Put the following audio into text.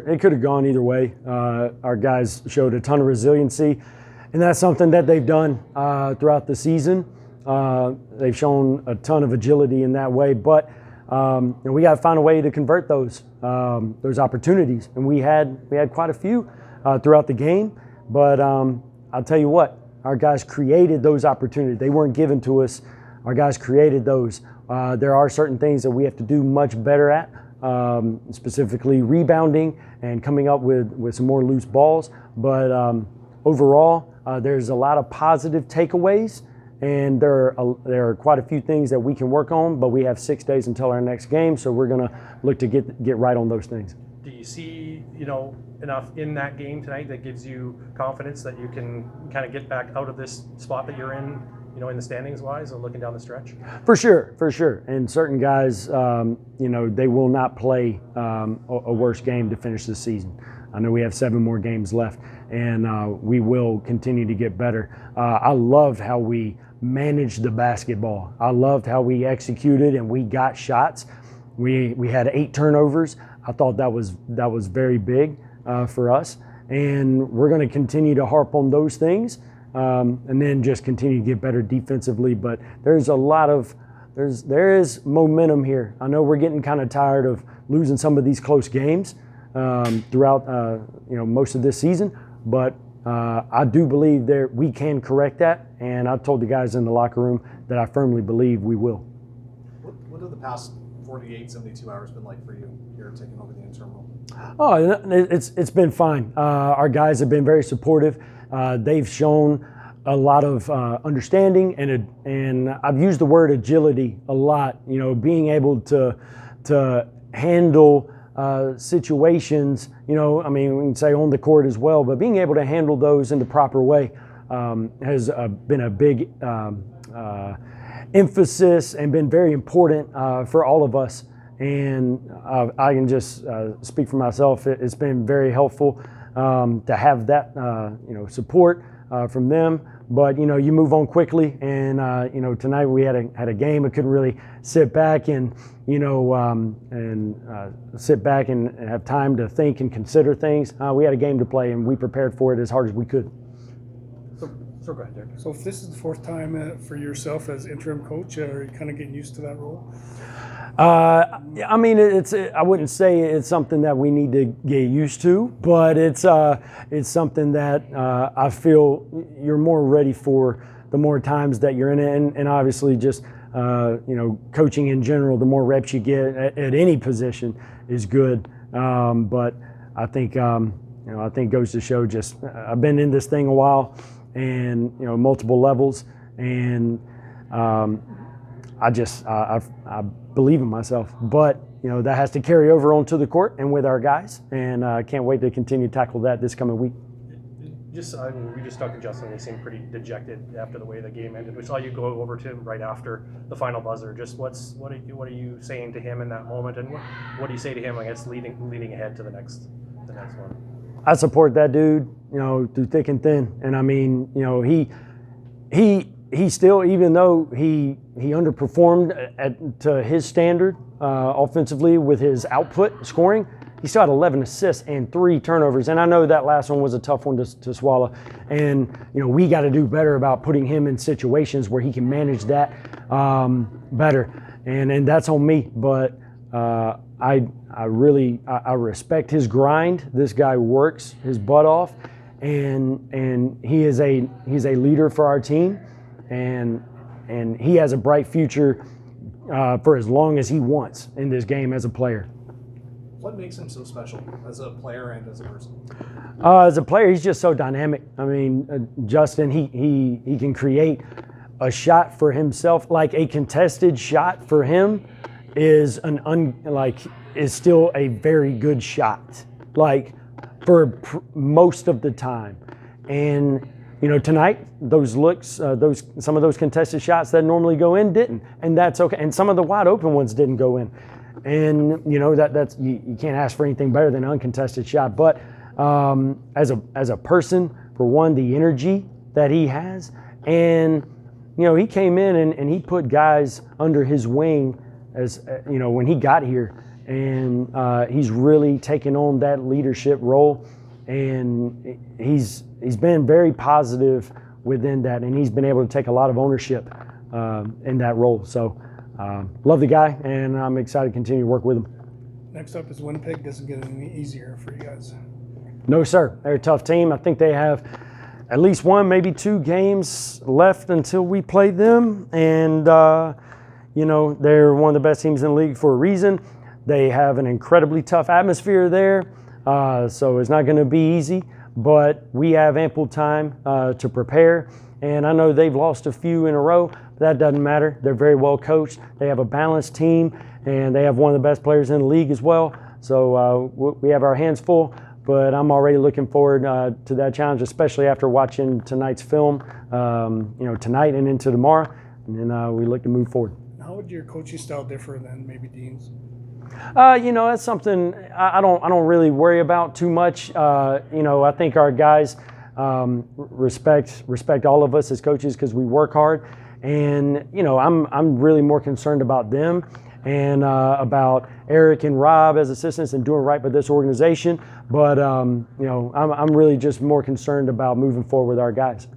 It could have gone either way. Our guys showed a ton of resiliency, and that's something that they've done throughout the season. They've shown a ton of agility in that way, but we got to find a way to convert those opportunities, and we had quite a few throughout the game. But I'll tell you what, our guys created those opportunities. They weren't given to us. Our guys created those. There are certain things that we have to do much better at, specifically rebounding and coming up with some more loose balls. But overall, there's a lot of positive takeaways, and there are quite a few things that we can work on, but we have 6 days until our next game, so we're going to look to get right on those things. Do you see, enough in that game tonight that gives you confidence that you can kind of get back out of this spot that you're in, in the standings wise, or looking down the stretch? For sure. And certain guys, they will not play a worse game to finish the season. I know we have 7 more games left, and we will continue to get better. I loved how we managed the basketball. I loved how we executed and we got shots. We had 8 turnovers. I thought that was very big for us, and we're going to continue to harp on those things, and then just continue to get better defensively. But there is momentum here. I know we're getting kind of tired of losing some of these close games throughout most of this season, but I do believe we can correct that, and I told the guys in the locker room that I firmly believe we will. What have the past 48, 72 hours been like for you here taking over the interim role? Oh, it's been fine. Our guys have been very supportive. They've shown a lot of understanding, and I've used the word agility a lot. Being able to handle situations. We can say on the court as well, but being able to handle those in the proper way has been a big emphasis and been very important for all of us. And I can just speak for myself. It's been very helpful to have that support from them. But you move on quickly, and tonight we had a game. I couldn't really sit back and sit back and have time to think and consider things. We had a game to play, and we prepared for it as hard as we could. So go ahead, Derek. So if this is the 4th time for yourself as interim coach, are you kind of getting used to that role? I wouldn't say it's something that we need to get used to, but it's something that I feel you're more ready for the more times that you're in it, and obviously just coaching in general, the more reps you get at any position is good. But I think goes to show just I've been in this thing a while, and multiple levels, and I believe in myself, but that has to carry over onto the court and with our guys, and I can't wait to continue to tackle that this coming week. We just talked to Justin. He seemed pretty dejected after the way the game ended. We saw you go over to him right after the final buzzer. Just what are you saying to him in that moment, and what do you say to him, I guess, leading ahead to the next one? I support that dude, through thick and thin, and he still, even though he underperformed to his standard offensively with his output scoring, he still had 11 assists and 3 turnovers. And I know that last one was a tough one to swallow. And we got to do better about putting him in situations where he can manage that better. And that's on me. But I respect his grind. This guy works his butt off, and he's a leader for our team. And he has a bright future for as long as he wants in this game as a player. What makes him so special as a player and as a person? As a player, he's just so dynamic. Justin, he can create a shot for himself. Like a contested shot for him is still a very good shot. Like for most of the time, and tonight, those looks, some of those contested shots that normally go in didn't, and that's okay. And some of the wide open ones didn't go in, and that's you can't ask for anything better than an uncontested shot. But as a person, for one, the energy that he has, and he came in and he put guys under his wing as when he got here, and he's really taken on that leadership role, and he's been very positive within that, and he's been able to take a lot of ownership in that role. So love the guy, and I'm excited to continue to work with him. Next up is Winnipeg. Doesn't get any easier for you guys. No, sir. They're a tough team. I think they have at least one, maybe 2 games left until we play them. And, they're one of the best teams in the league for a reason. They have an incredibly tough atmosphere there. So it's not going to be easy. But we have ample time to prepare. And I know they've lost a few in a row, but that doesn't matter. They're very well coached. They have a balanced team, and they have one of the best players in the league as well. So we have our hands full, but I'm already looking forward to that challenge, especially after watching tonight's film, tonight and into tomorrow. And then we look to move forward. How would your coaching style differ than maybe Dean's? That's something I don't really worry about too much. I think our guys respect all of us as coaches because we work hard, and I'm really more concerned about them and about Eric and Rob as assistants and doing right by this organization. But I'm really just more concerned about moving forward with our guys.